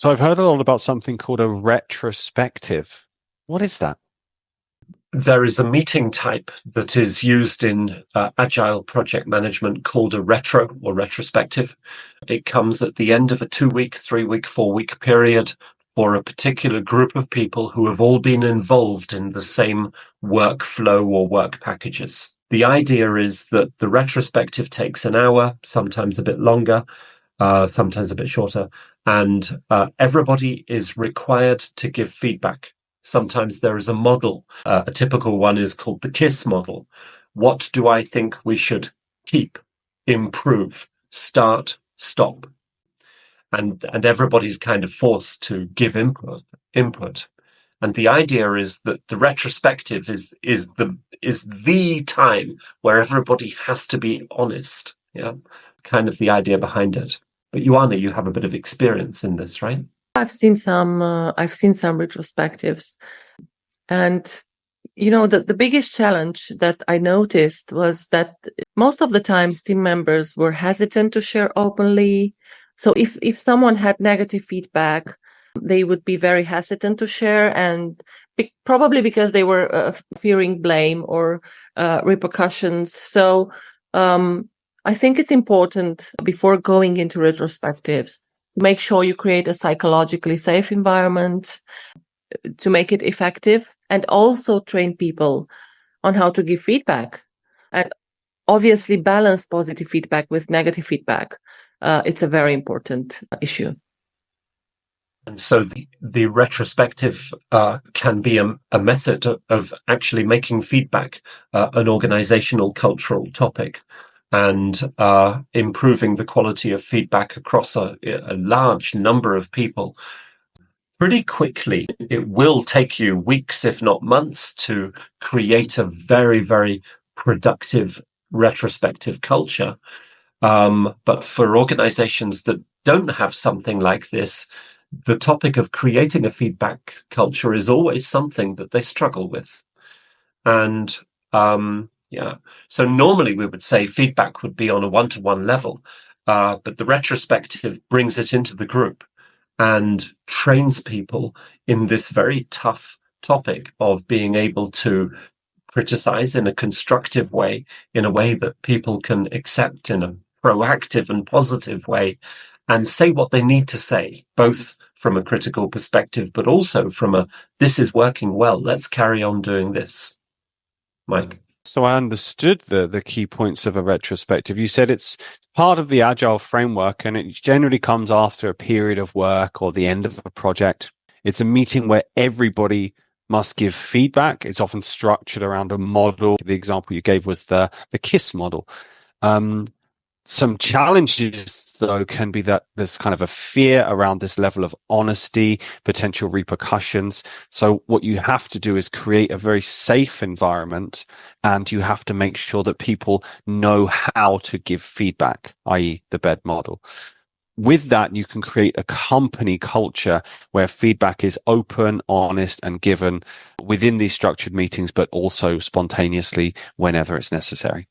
So I've heard a lot about something called a retrospective. What is that? There is a meeting type that is used in agile project management called a retro or retrospective. It comes at the end of a 2-week, 3-week, 4-week period for a particular group of people who have all been involved in the same workflow or work packages. The idea is that the retrospective takes an hour, sometimes a bit longer, sometimes a bit shorter, and everybody is required to give feedback. Sometimes there is a model. A typical one is called the KISS model. What do I think we should keep, improve, start, stop? And everybody's kind of forced to give input. And the idea is that the retrospective is the time where everybody has to be honest. Yeah, kind of the idea behind it. But Ioana, you have a bit of experience in this, right? I've seen some retrospectives, and the biggest challenge that I noticed was that most of the times team members were hesitant to share openly. So if someone had negative feedback, they would be very hesitant to share, and probably because they were fearing blame or repercussions. So I think it's important before going into retrospectives, make sure you create a psychologically safe environment to make it effective, and also train people on how to give feedback, and obviously balance positive feedback with negative feedback. It's a very important issue. And so the retrospective can be a method of actually making feedback an organizational cultural topic, and improving the quality of feedback across a large number of people pretty quickly. It will take you weeks, if not months, to create a very, very productive retrospective culture. But for organizations that don't have something like this, the topic of creating a feedback culture is always something that they struggle with. And so normally we would say feedback would be on a one-to-one level, but the retrospective brings it into the group and trains people in this very tough topic of being able to criticize in a constructive way, in a way that people can accept in a proactive and positive way, and say what they need to say, both from a critical perspective, but also from a, this is working well, let's carry on doing this. Mike? So I understood the key points of a retrospective. You said it's part of the Agile framework, and it generally comes after a period of work or the end of a project. It's a meeting where everybody must give feedback. It's often structured around a model. The example you gave was the KISS model. Some challenges, though, can be that there's kind of a fear around this level of honesty, potential repercussions. So what you have to do is create a very safe environment, and you have to make sure that people know how to give feedback, i.e. the BED model. With that, you can create a company culture where feedback is open, honest, and given within these structured meetings, but also spontaneously whenever it's necessary.